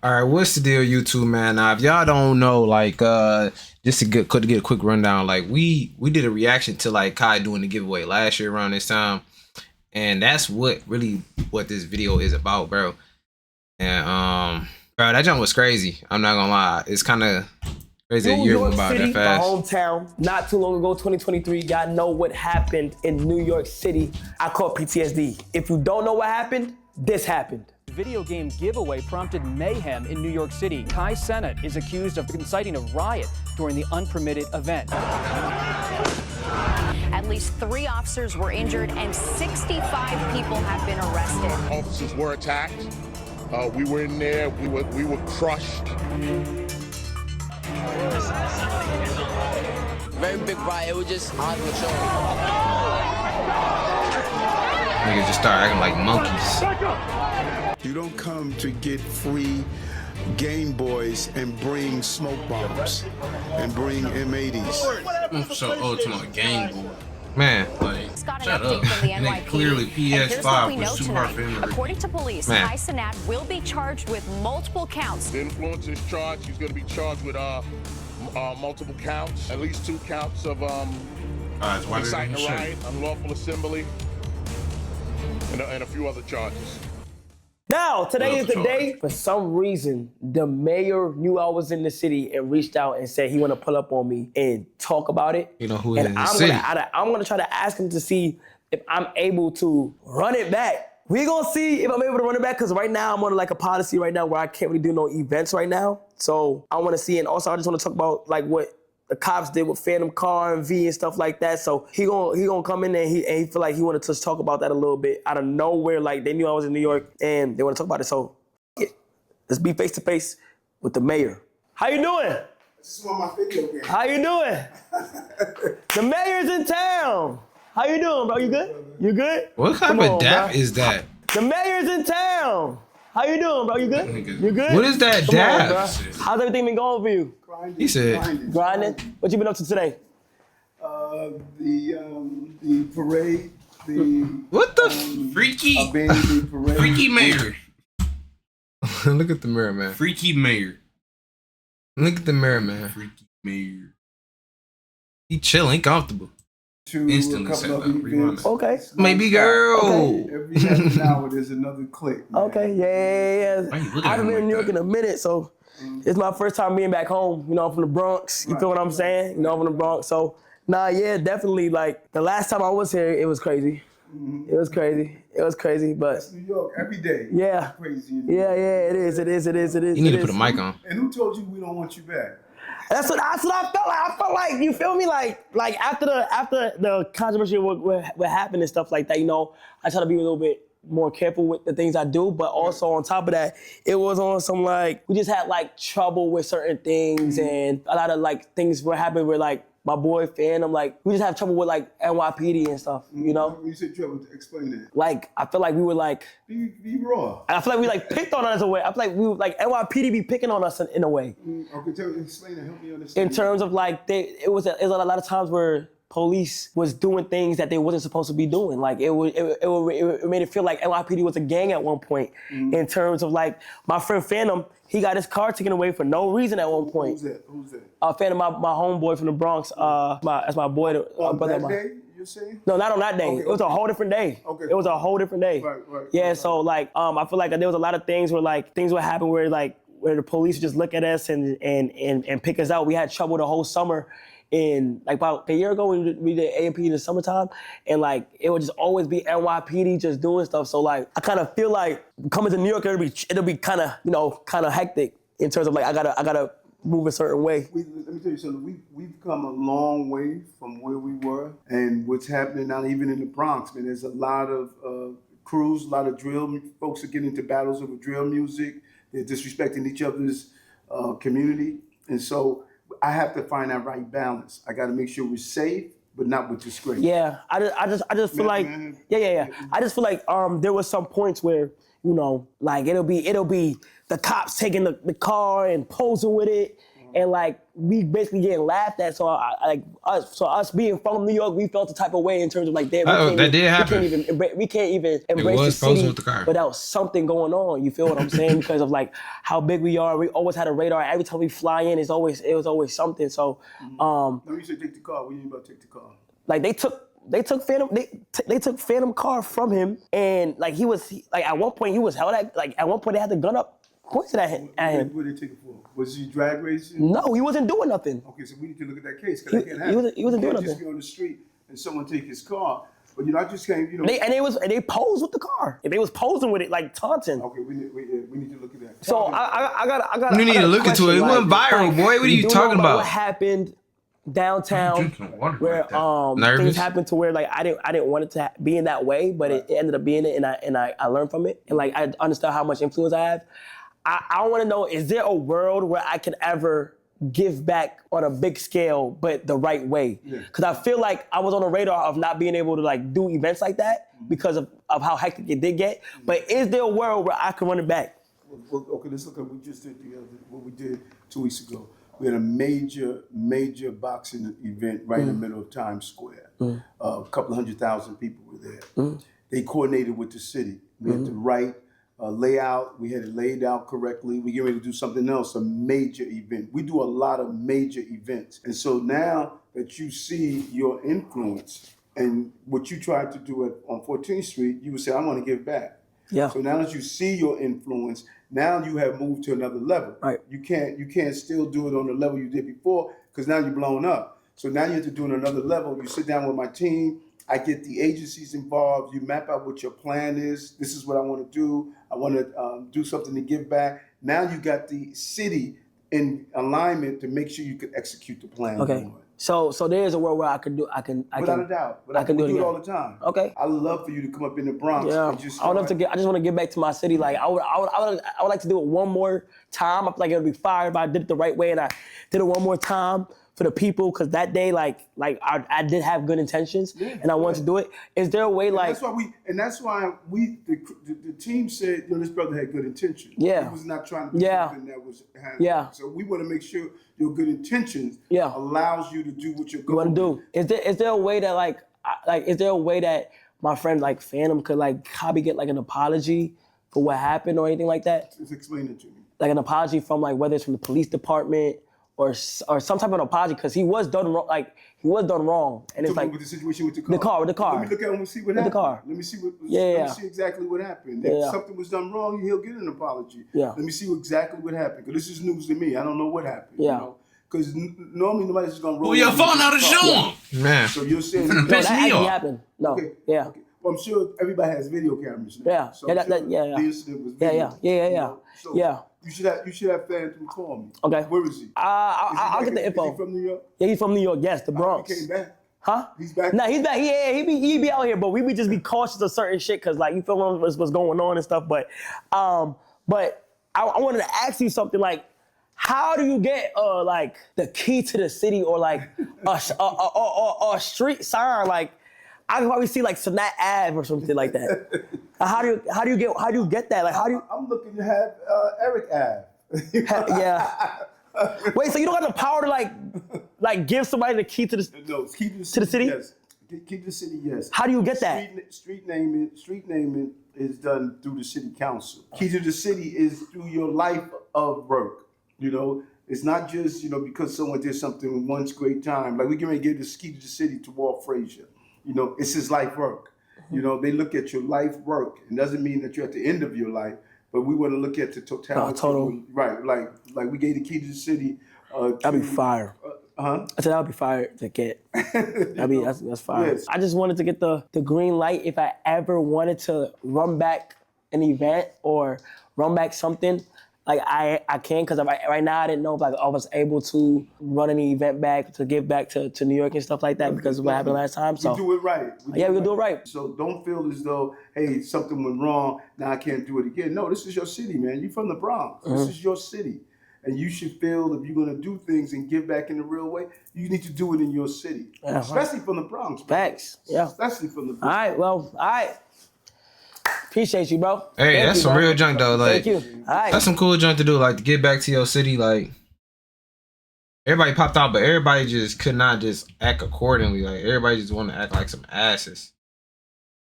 All right, what's the deal, YouTube, man? Now, if y'all don't know, like, just to get a quick rundown, like, we did a reaction to like Kai doing the giveaway last year around this time, and that's what this video is about, bro. And bro, that jump was crazy. I'm not gonna lie, it's kind of crazy. New A year York went by City, that fast. my hometown. Not too long ago, 2023. Y'all know what happened in New York City. I caught PTSD. If you don't know what happened, this happened. Video game giveaway prompted mayhem in New York City. CENAT is accused of inciting a riot during the unpermitted event. At least 3 officers were injured and 65 people have been arrested. Officers were attacked. We were in there. We were crushed. Very big riot. It was just out of control. Niggas just start acting like monkeys. You don't come to get free Game Boys and bring smoke bombs and bring M80s. I'm so old to my Game Boy. Man, like, Got shut an up. update from the And then NYPD. clearly And here's what PS5 we know was too hard tonight. for him to read. According to police, Man. CENAT will be charged with multiple counts. The influencer is charged. He's going to be charged with multiple counts, at least 2 counts of inciting a riot, unlawful assembly, and a few other charges. Now, today is the day. For some reason, the mayor knew I was in the city and reached out and said he want to pull up on me and talk about it. You know who is and in the city. I'm gonna try to ask him to see if I'm able to run it back. We gonna see if I'm able to run it back, because right now I'm on like a policy right now where I can't really do no events right now. So I want to see, and also I just want to talk about like what the cops did with Phantom Car and V and stuff like that. So he gonna come in there and he feel like he wanted to just talk about that a little bit out of nowhere. Like they knew I was in New York and they want to talk about it. So yeah, let's be face to face with the mayor. How you doing? This is one of my video games. How you doing? The mayor's in town. How you doing, bro? You good? You good? What kind Come of on, dap bro. is that? The mayor's in town. How you doing, bro? You good? You good? What is that Come on, dab? bro. How's everything been going for you? He said, Grinding? What you been up to today? The parade, what the freaky the parade. freaky mayor. Look at the mirror, man. Freaky mayor. Look at the mirror, man. Freaky mayor. He chilling, comfortable. To Instantly a set couple up, of rerun events. it. Okay. Maybe girl. Okay. Every half an hour, there's another clip. man. Okay, yeah. Why you looking I at haven't him been in New like York that? in a minute, so it's my first time being back home. You know, I'm from the Bronx. You feel what I'm saying? You know, I'm from the Bronx. So, nah, yeah, definitely. Like, the last time I was here, it was crazy. It was crazy. It was crazy, but That's New York every day. yeah. Crazy. Yeah, it is. You need to put a mic on. And who told you we don't want you back? That's what I felt like. I felt like, you feel me? Like after the controversy of what happened and stuff like that, you know, I try to be a little bit more careful with the things I do, but also on top of that, it was on some like, we just had like trouble with certain things and a lot of like things were happening where like my boy Phantom, like we just have trouble with like NYPD and stuff, you know? When you said trouble, explain that. Like, I feel like we were like, Be raw. I feel like we like picked on us in a way. I feel like we were like NYPD be picking on us in a way. Okay, explain that. Help me understand. In terms of like, it was a lot of times where police was doing things that they wasn't supposed to be doing. Like it made it feel like NYPD was a gang at one point. In terms of like, my friend Phantom, he got his car taken away for no reason at one point. Who's that? Phantom, my homeboy from the Bronx, that's my boy, brother of That mine. day, you're saying? No, not on that day. Okay, It was a whole different day. Okay. It was a whole different day. Right. Yeah, so like, I feel like there was a lot of things where like, things would happen where like, where the police would just look at us and pick us out. We had trouble the whole summer. In like about a year ago, we did A&P in the summertime, and like it would just always be NYPD just doing stuff. So like I kind of feel like coming to New York, it'll be kind of hectic in terms of like I gotta move a certain way. Let me tell you something. We've come a long way from where we were, and what's happening now, even in the Bronx, man. There's a lot of crews, a lot of drill folks are getting into battles over drill music. They're disrespecting each other's community, and so I have to find that right balance. I got to make sure we're safe, but not with disgrace. Yeah, I just feel like yeah. I just feel like there was some points where, you know, like it'll be the cops taking the car and posing with it, and like we basically getting laughed at. So us being from New York, we felt the type of way in terms of like, damn, that did happen. we can't even embrace the city without something going on. You feel what I'm saying? Because of like how big we are. We always had a radar. Every time we fly in, it was always something. So Let me say take the car. We ain't about to take the car. like they took Phantom car from him, and like at one point he was held at, like at one point they had the gun up pointed at him. What did they take it for? Was he drag racing? No, he wasn't doing nothing. Okay, so we need to look at that case because that can't happen. He wasn't doing nothing. Just be on the street and someone take his car. But I just can't. They posed with the car. They was posing with it like taunting. Okay, we need to look at that. So I got. You need to look into it. It went viral, boy. What are you talking about? What happened downtown where things happened to where like I didn't want it to be in that way, but it ended up being it, and I learned from it, and like I understand how much influence I have. I want to know, is there a world where I can ever give back on a big scale, but the right way? Because I feel like I was on the radar of not being able to like do events like that because of how hectic it did get. But is there a world where I can run it back? Well, okay, let's look at what we just did what we did 2 weeks ago. We had a major boxing event right in the middle of Times Square. A couple of 100,000 people were there. They coordinated with the city. We had the right layout. We had it laid out correctly. We get ready to do something else, a major event. We do a lot of major events. And so now that you see your influence and what you tried to do on 14th Street, you would say, I want to give back. Yeah. So now that you see your influence, now you have moved to another level. Right. You can't still do it on the level you did before because now you're blown up. So now you have to do it on another level. You sit down with my team. I get the agencies involved. You map out what your plan is. This is what I want to do. I want to do something to give back. Now you got the city in alignment to make sure you can execute the plan. Okay. So there is a world where I can Without a doubt. But I can do it all the time. Okay. I love for you to come up in the Bronx and just. I just want to get back to my city. Like I would like to do it one more time. I feel like it would be fire if I did it the right way and I did it one more time for the people, because that day, like I did have good intentions and I wanted to do it. Is there a way like? That's why the team said, this brother had good intentions. Yeah. He was not trying to do something that was. So we want to make sure your good intentions allows you to do what you're going to do. Is there a way that is there a way that my friend like Phantom could like probably get like an apology for what happened or anything like that? Just explain it to me. Like an apology from like whether it's from the police department or some type of apology, because he was done wrong. Like he was done wrong, and it's like with the situation with the car. With the car. Let me look at him and see what happened. The car. Let me see what. Let me see exactly what happened. If something was done wrong, he'll get an apology. Let me see exactly what happened, because this is news to me. I don't know what happened. Because normally nobody's just gonna roll. Well, your phone out of show him, man. So you're saying that actually happened? No. Okay. Okay. Well, I'm sure everybody has video cameras now. Yeah. So The incident was video. Yeah. You should have Phantom call me. Okay. Where is he? I'll get the info. Is he from New York? Yeah, he's from New York. Yes, the Bronx. He came back. Huh? He's back. Nah, he's back. He be out here, but we just be cautious of certain shit, cause like you feel what's going on and stuff. But I wanted to ask you something like, how do you get like the key to the city or like a street sign? Like I can probably see like CENAT Ave or something like that. How do you get that? Like how do you? I'm looking to have Eric Ave. Yeah. Wait, so you don't have the power to like give somebody the key to the key to the city? Yes. Key to the city, yes. How do you get that? Street naming is done through the city council. Key to the city is through your life of work. It's not just because someone did something once great time. Like we can give this key to the city to Walt Frazier. It's his life work. They look at your life work. It doesn't mean that you're at the end of your life, but we want to look at the totality. Total. Right. Like we gave the key to the city. That'd be fire. I said that'd be fire to get. That's fire. Yes. I just wanted to get the green light if I ever wanted to run back an event or run back something. Like I can, because right now I didn't know if I was able to run any event back, to give back to New York and stuff like that because of what happened last time. So we do it right. We do it right. So don't feel as though, hey, something went wrong, now I can't do it again. No, this is your city, man. You're from the Bronx. This is your city. And you should feel if you're going to do things and give back in the real way, you need to do it in your city. Especially from the Bronx. Facts. Yeah. Especially from the Bronx. All right. Appreciate you, bro. Hey, that's some real junk though. Like, thank you. All right. That's some cool junk to do. Like to get back to your city. Like everybody popped out, but everybody just could not just act accordingly. Like everybody just want to act like some asses.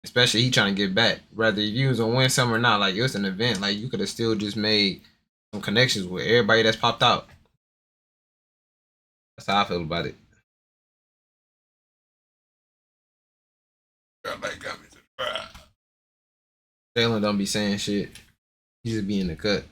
Especially he trying to get back. Whether you was gonna win some or not, like it was an event. Like you could have still just made some connections with everybody that's popped out. That's how I feel about it. Jalen don't be saying shit. He just be in the cut.